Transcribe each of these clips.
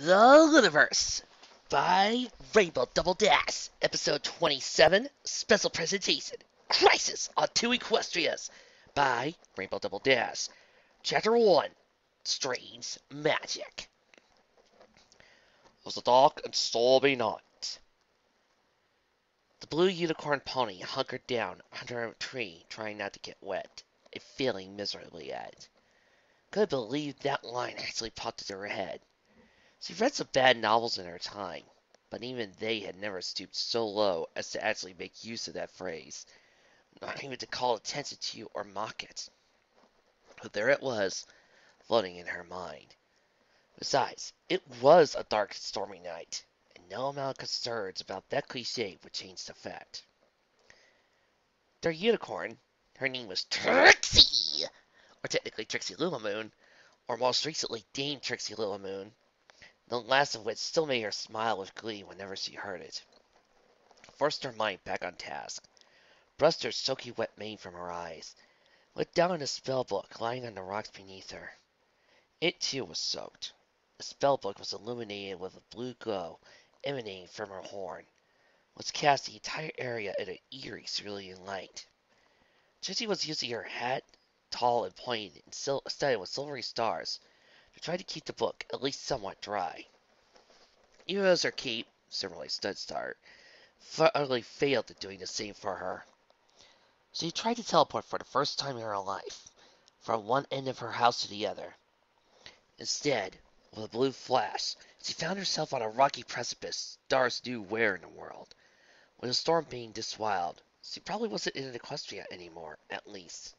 The Universe by Rainbow Double Dash, Episode 27, Special Presentation, Crisis on Two Equestrias by Rainbow Double Dash, Chapter 1, Strange Magic. It was a dark and stormy night. The blue unicorn pony hunkered down under a tree, trying not to get wet, and failing miserably at it. Couldn't believe that line actually popped into her head. She read some bad novels in her time, but even they had never stooped so low as to actually make use of that phrase, not even to call attention to or mock it. But there it was, floating in her mind. Besides, it was a dark and stormy night, and no amount of concerns about that cliche would change the fact. Their unicorn, her name was Trixie, or technically Trixie Lillamoon, or most recently Dame Trixie Lillamoon, the last of which still made her smile with glee whenever she heard it. Forced her mind back on task, brushed her soaky wet mane from her eyes, looked down at a spell book lying on the rocks beneath her. It too was soaked. The spell book was illuminated with a blue glow emanating from her horn, which cast the entire area in an eerie cerulean light. Trixie was using her hat, tall and pointed and studded with silvery stars, to try to keep the book at least somewhat dry. Even as her cape, similarly stud star, utterly failed at doing the same for her. She tried to teleport for the first time in her life, from one end of her house to the other. Instead, with a blue flash, she found herself on a rocky precipice, stars knew where in the world. With the storm being this wild, she probably wasn't in Equestria anymore, at least.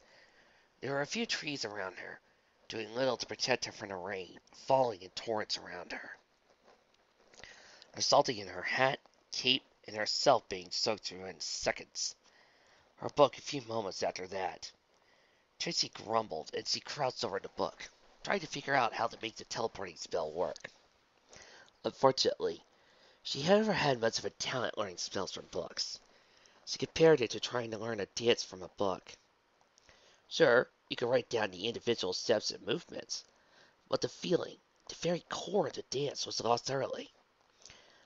There were a few trees around her, doing little to protect her from the rain, falling in torrents around her, resulting in her hat, cape, and herself being soaked through in seconds. Her book a few moments after that. Trixie grumbled and she crouched over the book, trying to figure out how to make the teleporting spell work. Unfortunately, she had never had much of a talent learning spells from books. She compared it to trying to learn a dance from a book. Sure, you could write down the individual steps and movements, but the feeling, the very core of the dance was lost early.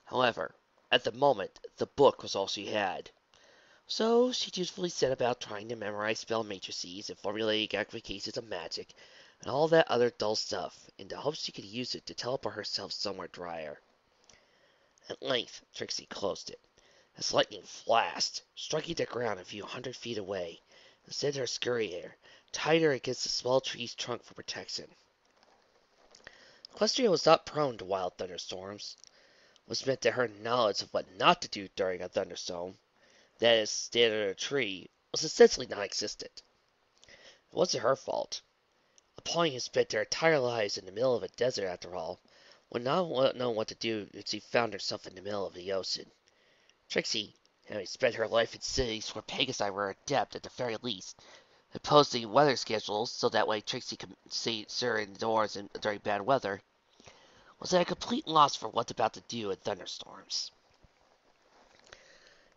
However, at the moment, the book was all she had. So she dutifully set about trying to memorize spell matrices and formulating applications of magic and all that other dull stuff in the hopes she could use it to teleport herself somewhere drier. At length, Trixie closed it, as lightning flashed, striking the ground a few hundred feet away, and sent her scurrying, tied her against a small tree's trunk for protection. Equestria was not prone to wild thunderstorms, which meant that her knowledge of what not to do during a thunderstorm, that is, stand under a tree, was essentially non-existent. It wasn't her fault. A pony who spent their entire lives in the middle of a desert, after all, would not know what to do if she found herself in the middle of the ocean. Trixie, having spent her life in cities where Pegasi were adept at the very least, had posted weather schedules so that way Trixie could stay indoors during bad weather, was at a complete loss for what about to do in thunderstorms.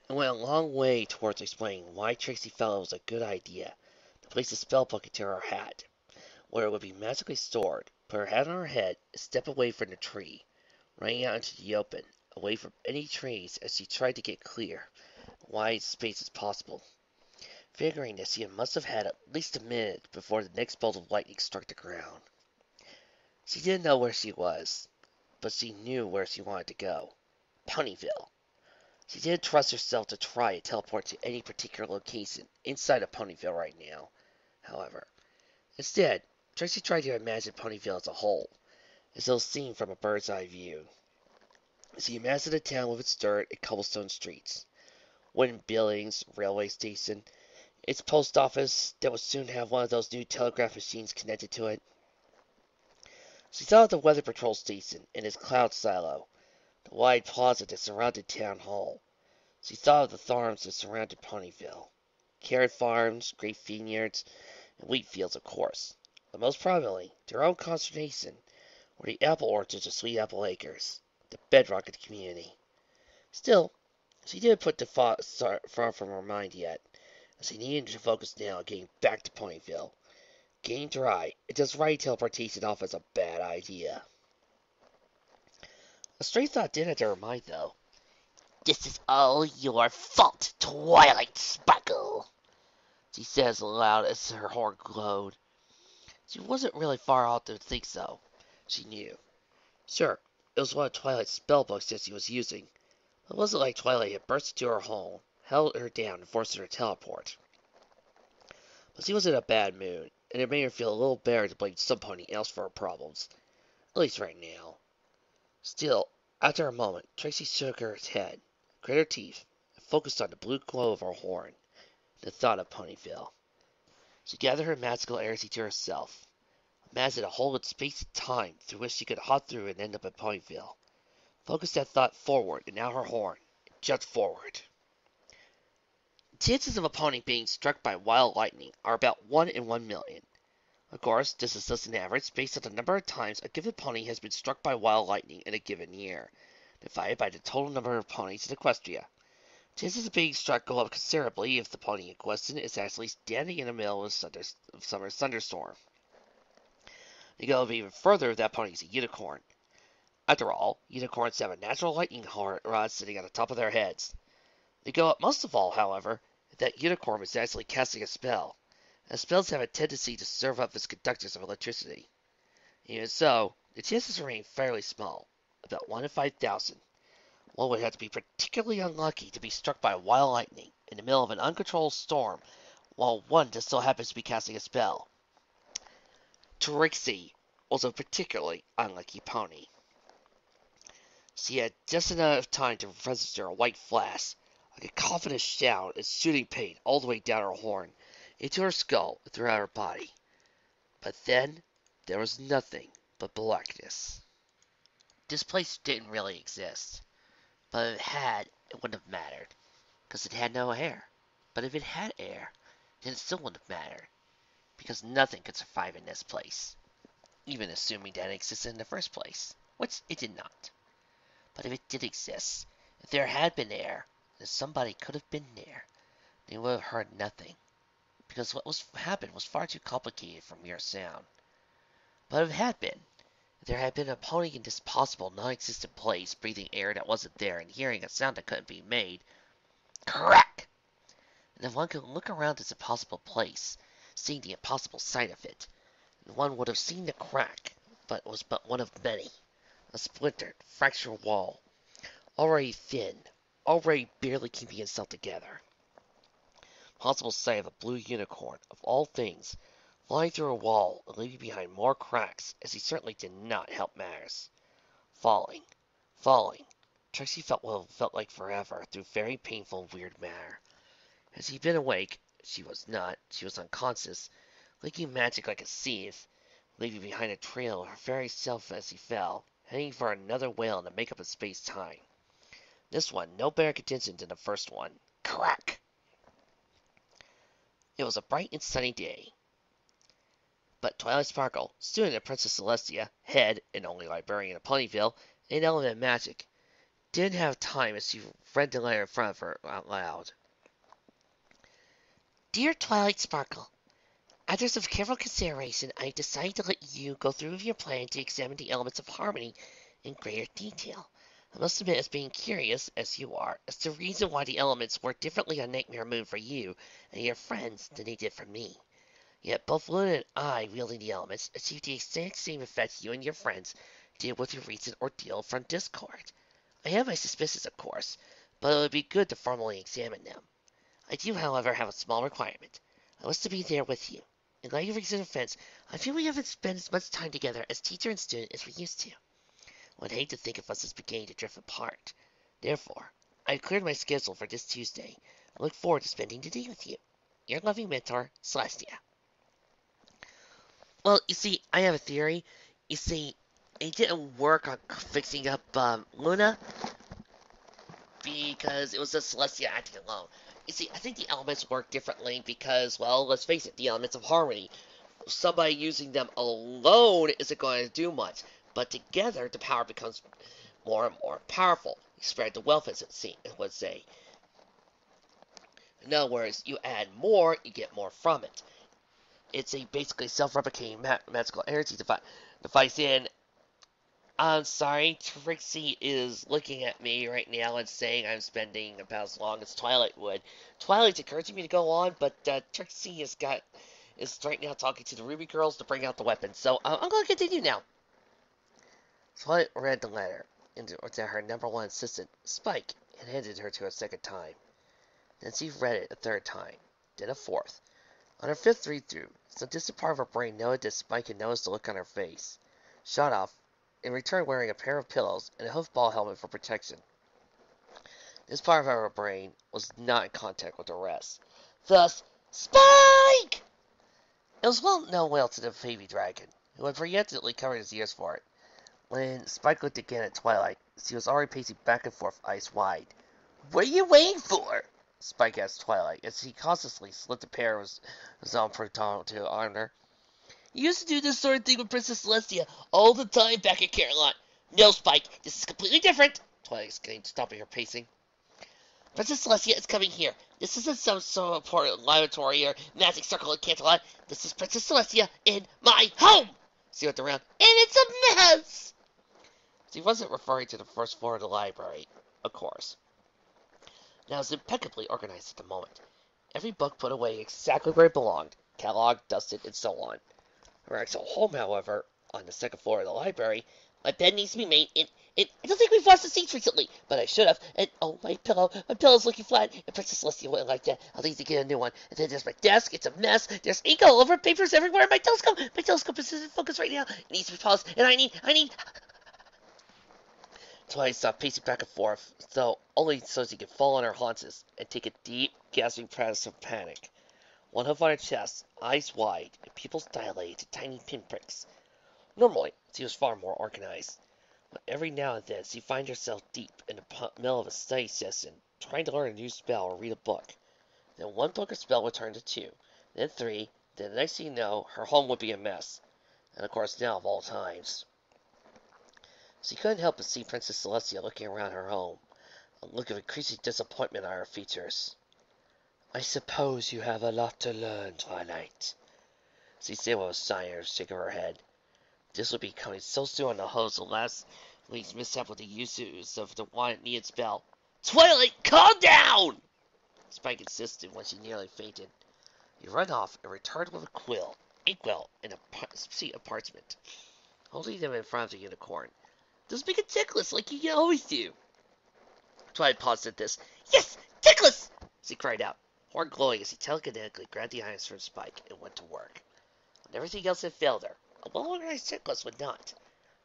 It went a long way towards explaining why Trixie felt it was a good idea to place the spellbook into her hat, where it would be magically stored, put her hat on her head, and step away from the tree, running out into the open, away from any trees as she tried to get clear, wide space as possible, figuring that she must have had at least a minute before the next bolt of lightning struck the ground. She didn't know where she was, but she knew where she wanted to go. Ponyville. She didn't trust herself to try and teleport to any particular location inside of Ponyville right now, however. Instead, Trixie tried to imagine Ponyville as a whole, as though seen from a bird's eye view. She imagined a town with its dirt and cobblestone streets, wooden buildings, railway station, its post office that would soon have one of those new telegraph machines connected to it. She thought of the weather patrol station and its cloud silo, the wide plaza that surrounded town hall. She thought of the farms that surrounded Ponyville. Carrot farms, grape vineyards, and wheat fields, of course. But most prominently, to her own consternation, were the apple orchards of Sweet Apple Acres, the bedrock of the community. Still, she didn't put the thought far from her mind yet, as she needed to focus now on getting back to Ponyville. Getting dry, and just riding teleportation off as a bad idea. A stray thought did enter her mind, though. "This is all your fault, Twilight Sparkle," she says aloud as her horn glowed. She wasn't really far off to think so, she knew. Sure, it was one of Twilight's spellbooks that she was using. It wasn't like Twilight had burst into her home, held her down, and forced her to teleport. But she was in a bad mood, and it made her feel a little better to blame somebody else for her problems. At least right now. Still, after a moment, Tracy shook her head, grit her teeth, and focused on the blue glow of her horn, and the thought of Ponyville. She gathered her magical energy to herself, imagined a hole in space and time through which she could hop through and end up in Ponyville. Focused that thought forward, and now her horn, and jumped forward. Chances of a pony being struck by wild lightning are about 1 in 1,000,000. Of course, this is just an average based on the number of times a given pony has been struck by wild lightning in a given year, divided by the total number of ponies in Equestria. Chances of being struck go up considerably if the pony in question is actually standing in the middle of a summer thunderstorm. They go even further if that pony is a unicorn. After all, unicorns have a natural lightning rod sitting on the top of their heads. They go up most of all, however, if that unicorn is actually casting a spell, and spells have a tendency to serve up as conductors of electricity. Even so, the chances remain fairly small, about 1 in 5,000. One would have to be particularly unlucky to be struck by wild lightning in the middle of an uncontrolled storm, while one just so happens to be casting a spell. Trixie was a particularly unlucky pony. She had just enough time to register a white flash, like a confident shout and shooting pain all the way down her horn, into her skull and throughout her body. But then there was nothing but blackness. This place didn't really exist, but if it had, it wouldn't have mattered, because it had no air. But if it had air, then it still wouldn't have mattered, because nothing could survive in this place, even assuming that it existed in the first place, which it did not. But if it did exist, if there had been air, then somebody could have been there. They would have heard nothing, because what happened was far too complicated for mere sound. But if it had been, if there had been a pony in this possible non-existent place, breathing air that wasn't there and hearing a sound that couldn't be made, crack! And if one could look around this impossible place, seeing the impossible sight of it, one would have seen the crack, but it was but one of many. A splintered, fractured wall, already thin, already barely keeping itself together. Possible sight of a blue unicorn, of all things, flying through a wall and leaving behind more cracks, as he certainly did not help matters. Falling, falling. Trixie felt what it felt like forever, through very painful, weird manner. Had she been awake, she was not. She was unconscious, leaking magic like a sieve, leaving behind a trail of her very self as he fell, heading for another whale in the makeup of space-time. This one no better conditioned than the first one. Crack! It was a bright and sunny day. But Twilight Sparkle, student of Princess Celestia, head, and only librarian of Ponyville, in element magic, didn't have time as she read the letter in front of her out loud. Dear Twilight Sparkle, after some careful consideration, I decided to let you go through with your plan to examine the elements of harmony in greater detail. I must admit as being curious, as you are, as to the reason why the elements work differently on Nightmare Moon for you and your friends than they did for me. Yet both Luna and I, wielding the elements, achieved the exact same effects you and your friends did with your recent ordeal from Discord. I have my suspicions, of course, but it would be good to formally examine them. I do, however, have a small requirement. I was to be there with you. In light of recent events, I feel we haven't spent as much time together as teacher and student as we used to. I would hate to think of us as beginning to drift apart. Therefore, I have cleared my schedule for this Tuesday. I look forward to spending the day with you. Your loving mentor, Celestia. Well, you see, I have a theory. You see, it didn't work on fixing up Luna because it was just Celestia acting alone. You see, I think the elements work differently because, well, let's face it, the elements of harmony. Somebody using them alone isn't going to do much, but together the power becomes more and more powerful. You spread the wealth, as it would say. In other words, you add more, you get more from it. It's a basically self-replicating magical energy device in I'm sorry, Trixie is looking at me right now and saying I'm spending about as long as Twilight would. Twilight's encouraging me to go on, but Trixie is right now talking to the Ruby girls to bring out the weapons. So I'm going to continue now. Twilight read the letter to her number one assistant, Spike, and handed her to a second time. Then she read it a third time, then a fourth. On her fifth read-through, some distant part of her brain noted that Spike had noticed the look on her face. Shot off, in return wearing a pair of pillows and a hoofball helmet for protection. This part of her brain was not in contact with the rest. Thus, Spike! It was well to the baby dragon, who had preemptively covered his ears for it. When Spike looked again at Twilight, she was already pacing back and forth, eyes wide. What are you waiting for? Spike asked Twilight, as he cautiously slipped a pair of his own proton to honor. You used to do this sort of thing with Princess Celestia all the time back at Caroline. No, Spike, this is completely different, Twilight exclaimed, stopping her pacing. Princess Celestia is coming here. This isn't some sort of important laboratory or magic circle in Canterlot. This is Princess Celestia in my home! She looked around, and it's a mess! She wasn't referring to the first floor of the library, of course. Now it was impeccably organized at the moment. Every book put away exactly where it belonged, cataloged, dusted, and so on. Her actual home, however, on the second floor of the library, my bed needs to be made, and I don't think we've washed the seats recently, but I should have, and oh, my pillow's looking flat, and Princess Celestia wouldn't like that, I'll need to get a new one, and then there's my desk, it's a mess, there's ink all over, papers everywhere, my telescope is in focus right now, it needs to be paused, and I need... Twilight stopped pacing back and forth, though only so she could fall on her haunches and take a deep, gasping breath of panic. One hoof on her chest, eyes wide, and pupils dilated to tiny pinpricks. Normally, she was far more organized, but every now and then she'd find herself deep in the middle of a study session, trying to learn a new spell or read a book. Then one book or spell would turn to two, then three, then the next thing you know, her home would be a mess. And of course now of all times. She couldn't help but see Princess Celestia looking around her home, a look of increasing disappointment on her features. I suppose you have a lot to learn, Twilight, she said with a sigh and a shake of her head. This would be coming so soon on the host of last week's mishap with the use of the wanted needed spell. Twilight, calm down! Spike insisted when she nearly fainted. He ran off and returned with a inkwell, and a seat of parchment, holding them in front of the unicorn. Just make it tickless like you always do. Twilight paused at this. Yes, tickless! She cried out, horn glowing as he telekinetically grabbed the items from Spike and went to work. When everything else had failed her, a well-organized checklist would not.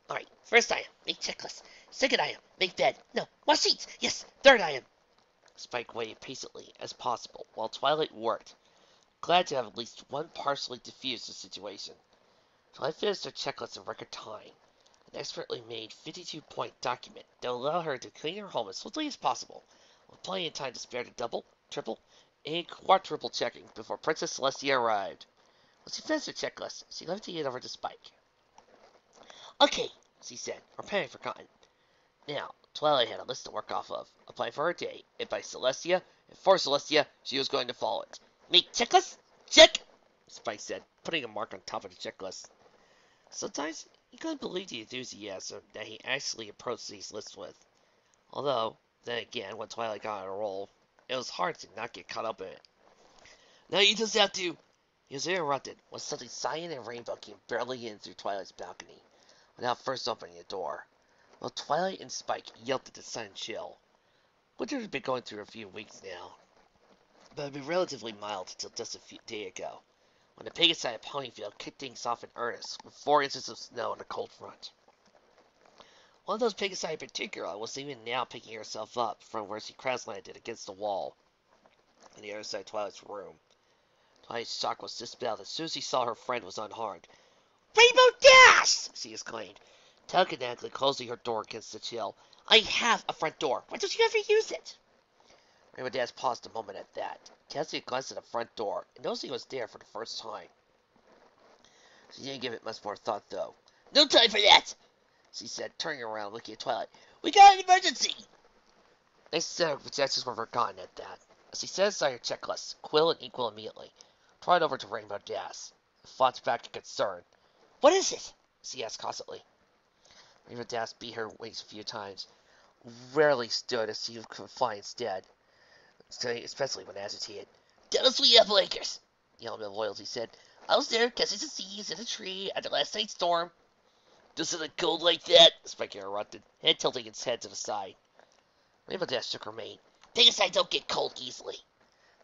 Alright, first item, make checklist. Second item, make bed. No, wash sheets. Yes, third item. Spike waited patiently as possible while Twilight worked, glad to have at least one partially diffused the situation. Twilight finished her checklist in record time. An expertly made 52-point document that will allow her to clean her home as swiftly as possible, with plenty of time to spare to double, triple, and quadruple checking before Princess Celestia arrived. When she finished her checklist, she left it over to Spike. Okay, she said, her panic forgotten. Now, Twilight had a list to work off of, apply for her day, and by Celestia, and for Celestia, she was going to follow it. Make checklist? Check! Spike said, putting a mark on top of the checklist. Sometimes he couldn't believe the enthusiasm that he actually approached these lists with. Although, then again, when Twilight got on a roll, it was hard to not get caught up in it. Now you just have to... He was interrupted when something cyan and rainbow came barely in through Twilight's balcony, without first opening the door. While Twilight and Spike yelped at the sudden chill. Winter had been going through a few weeks now, but had been relatively mild until just a day ago, when the Pegasi at Ponyville kicked things off in earnest, with 4 inches of snow and a cold front. One of those Pegasi in particular was even now picking herself up from where she crash-landed against the wall on the other side of Twilight's room. Twilight's shock was dispelled as soon as she saw her friend was unharmed. Rainbow Dash! She exclaimed, telekinetically closing her door against the chill. I have a front door. Why don't you ever use it? Rainbow Dash paused a moment at that, casting a glance at the front door, and noticing it was there for the first time. She didn't give it much more thought, though. No time for that! She said, turning around looking at Twilight. We got an emergency! Next set of projections were forgotten at that. As she set aside her checklist, quill and inkwell immediately, trotted over to Rainbow Dash, and fought back in concern. What is it? She asked constantly. Rainbow Dash beat her wings a few times, rarely stood as she could fly instead, especially when agitated. "Tell us we have Lakers!" the element of loyalty said. "I was there catching some seeds in a tree after last night's storm." "Does it look cold like that?" Spiker interrupted, head tilting its head to the side. Rainbow Dash shook her mane. "Things I don't get cold easily,"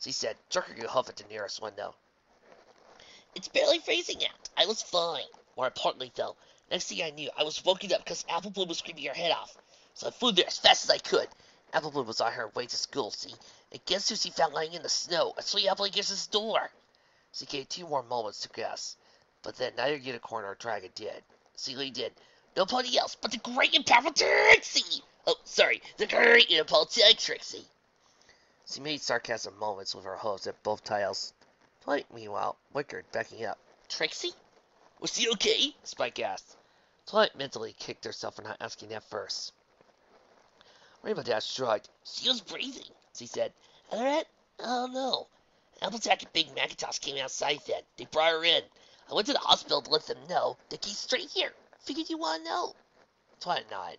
she said, jerking a hoof at the nearest window. "It's barely freezing out. I was fine. More importantly, though, next thing I knew, I was woken up because Apple Bloom was screaming her head off. So I flew there as fast as I could. Apple Bloom was on her way to school, see? And guess who she found lying in the snow at Sweet Apple Acres' door?" She gave 2 more moments to guess, but then neither unicorn or dragon did. She leaned in. "Nobody else but the great and powerful Trixie! Oh, sorry, the great and powerful Trixie." She made sarcasm moments with her hooves at both tiles. Twilight, meanwhile, whickered, backing up. "Trixie? Was she okay?" Spike asked. Twilight mentally kicked herself for not asking that first. Rainbow Dash shrugged. "She was breathing," she said. "And I don't know. Applejack and Big Macintosh came outside then. They brought her in. I went to the hospital to let them know. They came straight here. Figured you want to know." Twilight nodded.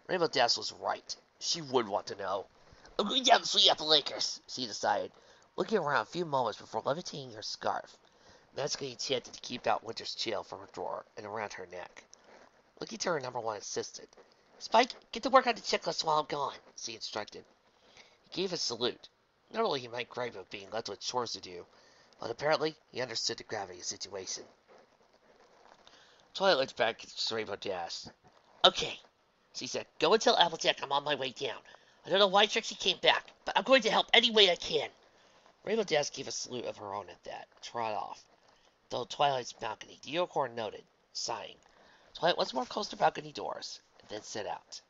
Rainbow Dash was right. She would want to know. "I'm going down to Sweet Apple Acres," she decided, looking around a few moments before levitating her scarf, magically enchanted to keep out winter's chill from her drawer and around her neck. Looking to her number 1 assistant. "Spike, get to work on the checklist while I'm gone," she instructed. He gave a salute. Normally he might gripe of being left with chores to do, but apparently he understood the gravity of the situation. Twilight looked back at Rainbow Dash. "Okay," she said. "Go and tell Applejack I'm on my way down. I don't know why Trixie came back, but I'm going to help any way I can." Rainbow Dash gave a salute of her own at that, and trot off. Though Twilight's balcony, the unicorn noted, sighing. Twilight once more closed her balcony doors, and then set out.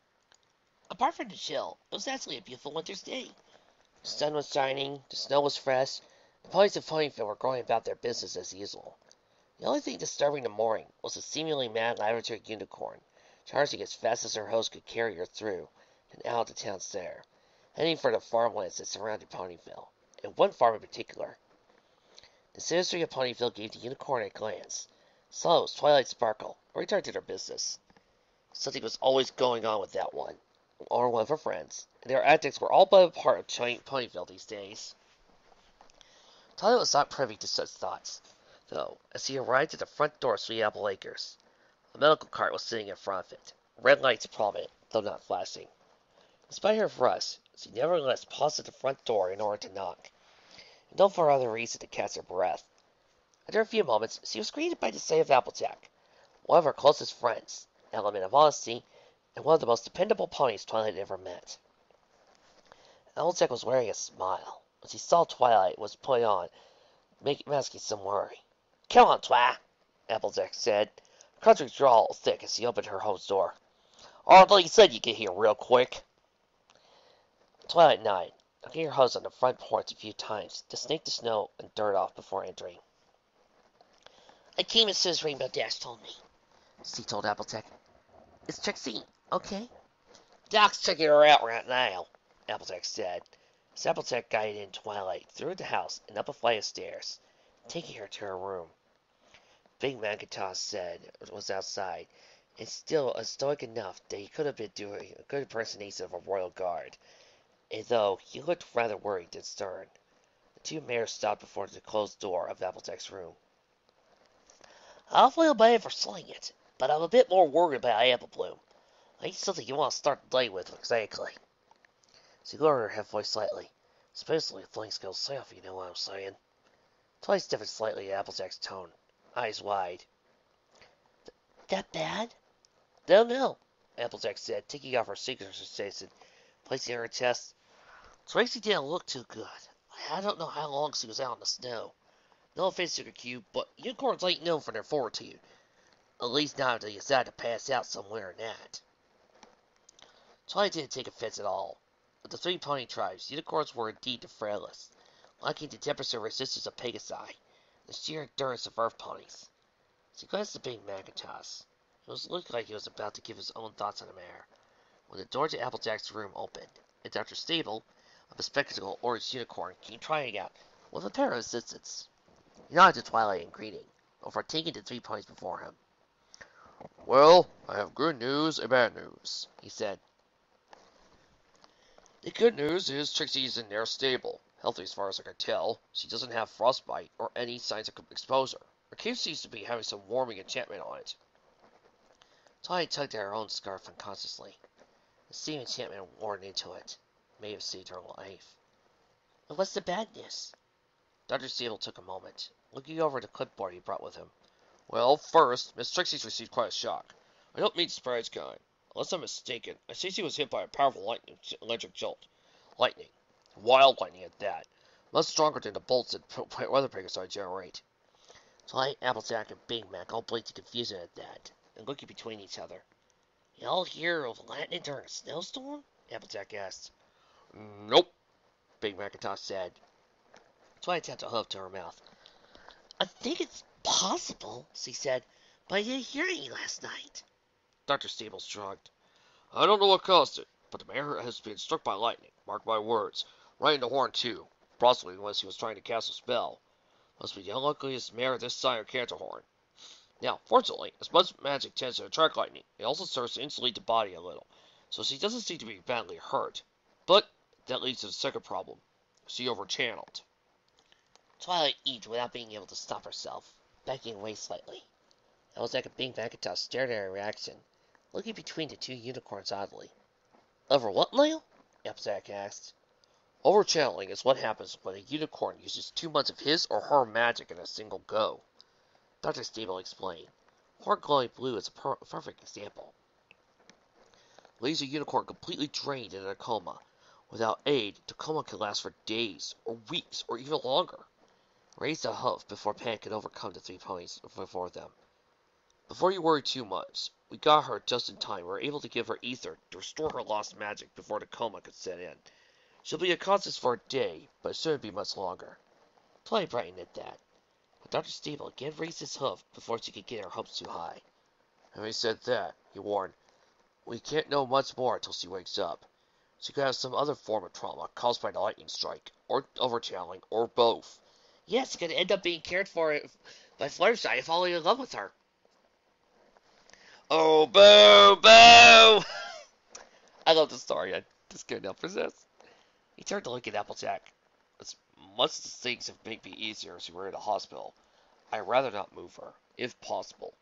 Apart from the chill, it was actually a beautiful winter's day. The sun was shining, the snow was fresh, the ponies of Ponyville were going about their business as usual. The only thing disturbing the morning was a seemingly mad lavender unicorn, charging as fast as her host could carry her through and out of the town center, heading for the farmlands that surrounded Ponyville, and one farm in particular. The citizenry of Ponyville gave the unicorn a glance. So was Twilight Sparkle, and returned to their business. Something was always going on with that one, or one of her friends, and their antics were all but a part of giant Ponyville these days. Twilight was not privy to such thoughts, though, as he arrived at the front door of Sweet Apple Acres. A medical cart was sitting in front of it, red lights prominent, though not flashing. Despite her rush, she nevertheless paused at the front door in order to knock, and no for other reason to catch her breath. After a few moments, she was greeted by the sight of Applejack, one of her closest friends, an element of honesty, and one of the most dependable ponies Twilight had ever met. Applejack was wearing a smile, which he saw Twilight was put on, masking some worry. "Come on, Twi," Applejack said, a country drawl thick as he opened her host's door. "I thought you said you'd get here real quick." Twilight nodded, knocking her hose on the front porch a few times to snake the snow and dirt off before entering. "I came as soon as Rainbow Dash told me," she told Applejack. "Is Trixie okay?" "Doc's checking her out right now," Applejack said, as Applejack guided in Twilight through the house and up a flight of stairs, taking her to her room. Big Macintosh said was outside, and still stoic enough that he could have been doing a good impersonation of a royal guard, and though he looked rather worried than stern. The 2 mares stopped before the closed door of Applejack's room. "I'll feel bad for saying it, but I'm a bit more worried about Apple Bloom. Ain't something you want to start the day with, exactly." She lowered her head voice slightly. "Especially if things go south, you know what I'm saying." Twilight stiffened slightly at Applejack's tone, eyes wide. "That bad?" "Don't know," Applejack said, taking off her signature station, placing it on her chest. "Tracy didn't look too good. I don't know how long she was out in the snow. No offense, Sugar Cube, but unicorns ain't known for their fortitude. At least not if they decide to pass out somewhere in that." Twilight didn't take offense at all. Of the 3 pony tribes, unicorns were indeed the frailest, lacking the temperature resistance of Pegasi, the sheer endurance of earth ponies. She glanced at Big Macintosh. It was looking like he was about to give his own thoughts on the matter, when the door to Applejack's room opened, and Dr. Stable, a bespectacled orange unicorn, came trotting out with a pair of assistants. He nodded to Twilight in greeting, before taking the 3 ponies before him. Well, I have good news and bad news, he said. The good news is Trixie is in there stable, healthy as far as I can tell. She doesn't have frostbite or any signs of exposure. Her cave seems to be having some warming enchantment on it. Twilight tugged at her own scarf unconsciously. The same enchantment worn into it may have saved her life. But what's the bad news? Dr. Stable took a moment, looking over the clipboard he brought with him. Well, first, Miss Trixie's received quite a shock. I don't mean surprise kind. Unless I'm mistaken, I see she was hit by a powerful electric jolt. Lightning. Wild lightning at that. Much stronger than the bolts that weather Pegasus generate. Twilight, Applejack, and Big Mac all blinked in confusion at that, and looking between each other. Y'all hear of lightning during a snowstorm? Applejack asked. Nope, Big Macintosh said. Twilight tapped a hoof to her mouth. I think it's possible, she said, but I didn't hear any last night. Dr. Stable shrugged. I don't know what caused it, but the mayor has been struck by lightning. Mark my words. Right in the horn, too. Possibly unless he was trying to cast a spell. Must be the unluckiest mayor this side of Canterhorn. Now, fortunately, as much magic tends to attract lightning, it also serves to insulate the body a little, so she doesn't seem to be badly hurt. But that leads to the second problem. She overchanneled. Twilight eaved without being able to stop herself, backing away slightly. Applejack and Big Macintosh stared at her reaction, looking between the two unicorns oddly. Over what, Lyle? Applejack asked. Overchanneling is what happens when a unicorn uses too much of his or her magic in a single go. Dr. Stable explained. Horn glowing blue is a perfect example. Leaves a unicorn completely drained and in a coma. Without aid, the coma can last for days, or weeks, or even longer. Raised a hoof before panic could overcome the three ponies before them. Before you worry too much, we got her just in time. We were able to give her ether to restore her lost magic before the coma could set in. She'll be unconscious for a day, but it shouldn't be much longer. Twilight brightened at that. But Dr. Stable again raised his hoof before she could get her hopes too high. Having said that, he warned, we can't know much more until she wakes up. She could have some other form of trauma caused by the lightning strike, or overchanneling, or both. Yes, she could end up being cared for by Fluttershy falling in love with her. Oh, boo, boo! I love the story. I just can't help resist. He turned to look at Applejack. As much as things have made me easier as we were in the hospital, I'd rather not move her, if possible.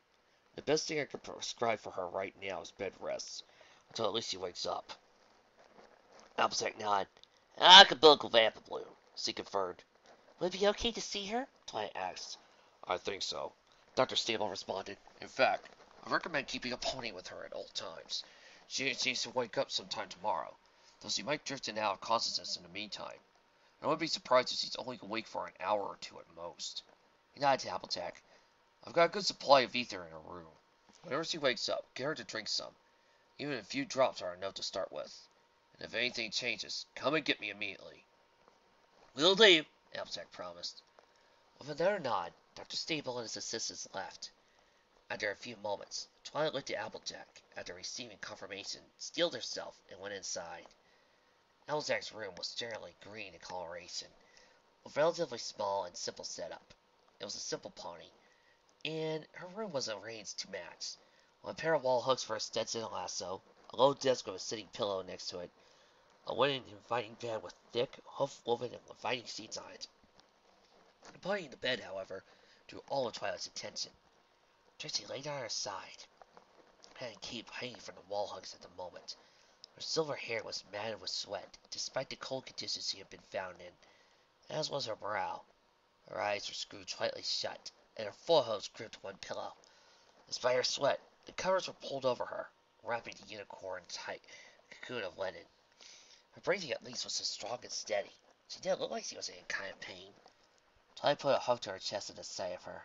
The best thing I can prescribe for her right now is bed rest, until at least she wakes up. Applejack nodded. Acapulco Vapor Bloom, she confirmed. Would it be okay to see her? Twilight asked. I think so, Dr. Stable responded. In fact, I recommend keeping a pony with her at all times. She seems to wake up sometime tomorrow, though she might drift in and out of consciousness in the meantime. I wouldn't be surprised if she's only awake for an hour or two at most. He nodded to Applejack. I've got a good supply of ether in her room. Whenever she wakes up, get her to drink some. Even a few drops are enough to start with. And if anything changes, come and get me immediately. Will do, Applejack promised. With another nod, Dr. Stable and his assistants left. After a few moments, Twilight looked at Applejack, after receiving confirmation, steeled herself, and went inside. Applejack's room was generally green in coloration, with relatively small and simple setup. It was a simple pony, and her room was arranged to match, with a pair of wall hooks for a Stetson lasso, a low desk with a sitting pillow next to it, a wooden inviting bed with thick, hoof-woven and inviting seats on it. The pony in the bed, however, drew all of Twilight's attention. Trixie lay on her side, head and cape hanging from the wall hooks at the moment. Her silver hair was matted with sweat, despite the cold conditions she had been found in, as was her brow. Her eyes were screwed tightly shut, and her forehead gripped one pillow. Despite her sweat, the covers were pulled over her, wrapping the unicorn tight cocoon of linen. Her breathing at least was strong and steady. She didn't look like she was in any kind of pain. Twilight put a hug to her chest at the sight of her.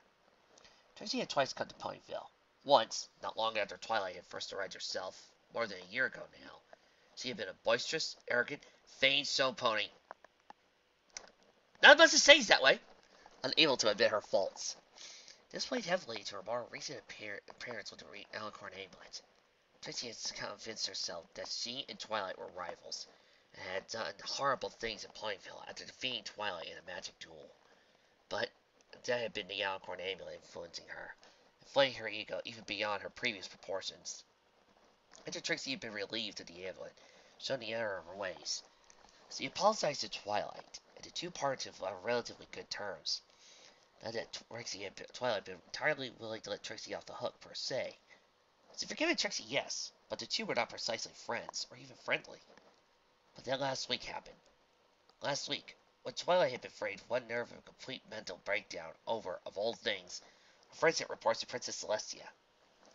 Trixie had twice come to Ponyville. Once, not long after Twilight had first arrived herself, more than a year ago now. She had been a boisterous, arrogant, vain show pony. Not much to say that way, unable to admit her faults. This played heavily to her more recent appearance with the Alicorn Amulet. Trixie had convinced herself that she and Twilight were rivals, and had done horrible things in Ponyville after defeating Twilight in a magic duel. But that had been the Alicorn Amulet influencing her, and inflating her ego even beyond her previous proportions. After Trixie had been relieved of the amulet, showing the error of her ways, she apologized to Twilight, and the two parted on relatively good terms. Not that Twilight had been entirely willing to let Trixie off the hook, per se. She forgiven Trixie, yes, but the two were not precisely friends, or even friendly. But then last week happened. Last week, when Twilight had been frayed one nerve of a complete mental breakdown over, of all things, her friends sent reports to Princess Celestia.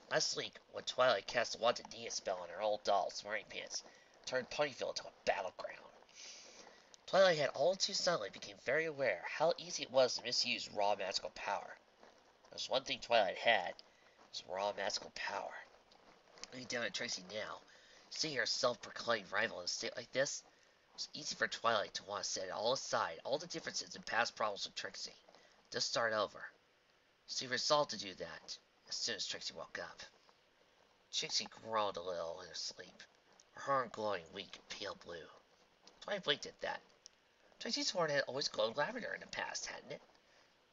Last week, when Twilight cast a wanted Nia spell on her old doll, Smarty Pants, turned Ponyville into a battleground. Twilight had all too suddenly become very aware how easy it was to misuse raw magical power. There's one thing Twilight had, was raw magical power. Looking down at Trixie now, seeing her self-proclaimed rival in a state like this, it was easy for Twilight to want to set all aside, all the differences and past problems with Trixie. Just start over. She resolved to do that as soon as Trixie woke up. Trixie groaned a little in her sleep, her horn glowing weak and pale blue. Twilight blinked at that. Trixie's horn had always glowed lavender in the past, hadn't it?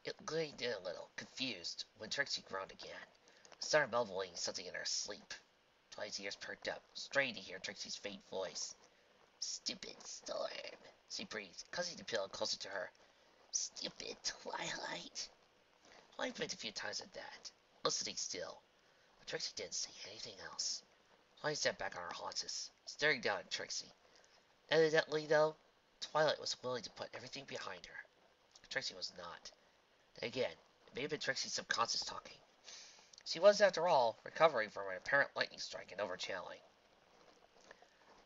It gleamed in a little, confused, when Trixie groaned again, and started mumbling something in her sleep. Twilight's ears perked up, straining to hear Trixie's faint voice. Stupid storm, she breathed, cussing the pillow closer to her. Stupid Twilight. Twilight blinked a few times at that, listening still, but Trixie didn't say anything else. Twilight sat back on her haunches, staring down at Trixie. Evidently, though, Twilight was willing to put everything behind her. Trixie was not. Then again, it may have been Trixie's subconscious talking. She was, after all, recovering from an apparent lightning strike and over-channeling.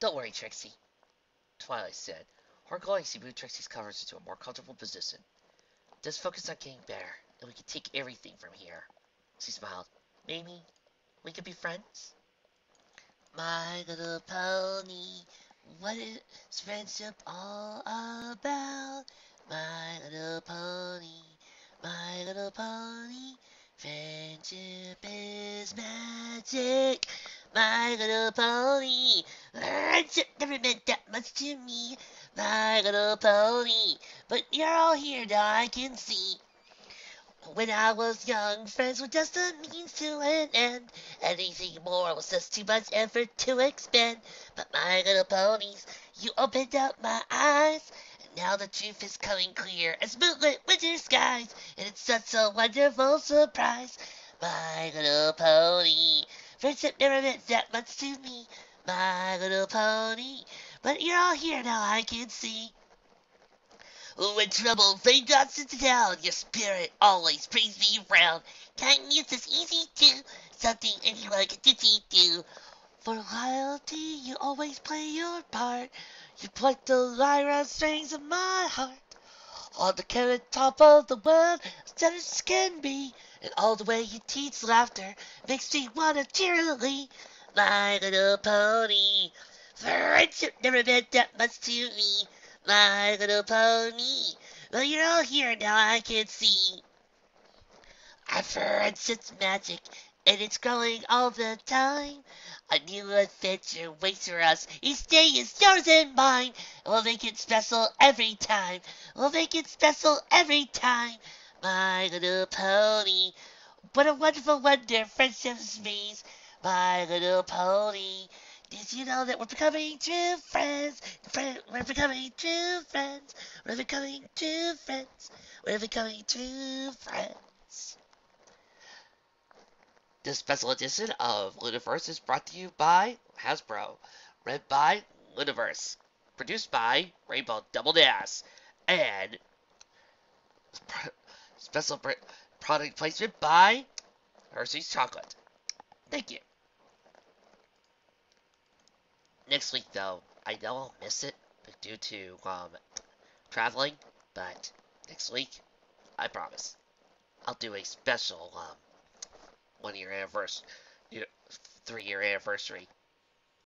Don't worry, Trixie, Twilight said. Her glowing, she moved Trixie's covers into a more comfortable position. Just focus on getting better, and we can take everything from here. She smiled. Maybe we could be friends? My Little Pony, what is friendship all about? My Little Pony, My Little Pony, friendship is magic. My Little Pony, friendship never meant that much to me. My Little Pony, but you're all here now, I can see. When I was young, friends were just a means to an end. Anything more was just too much effort to expend. But my little ponies, you opened up my eyes. And now the truth is coming clear as moonlit winter skies. And it's such a wonderful surprise. My little pony, friendship never meant that much to me. My little pony, but you're all here now, I can see. When trouble raindrops into town, your spirit always brings me round. Kindness is easy too, something anyone can do. For loyalty, you always play your part. You pluck the lyra strings of my heart. On the carrot top of the world, as as can be. And all the way you teach laughter makes me wanna cheerily. My little pony, friendship never meant that much to me. My little pony, well, you're all here now, I can see. Our friendship's magic, and it's growing all the time. A new adventure waits for us. Each day is yours and mine. We'll make it special every time. We'll make it special every time. My little pony, what a wonderful wonder friendship means. My little pony, did you know that we're becoming true friends? We're becoming true friends. We're becoming true friends. We're becoming true friends. This special edition of Ludiverse is brought to you by Hasbro. Read by Ludiverse. Produced by Rainbow Double Dash. And special product placement by Hershey's Chocolate. Thank you. Next week, though, I know I'll miss it due to traveling, but next week, I promise, I'll do a special 1-year anniversary, 3-year anniversary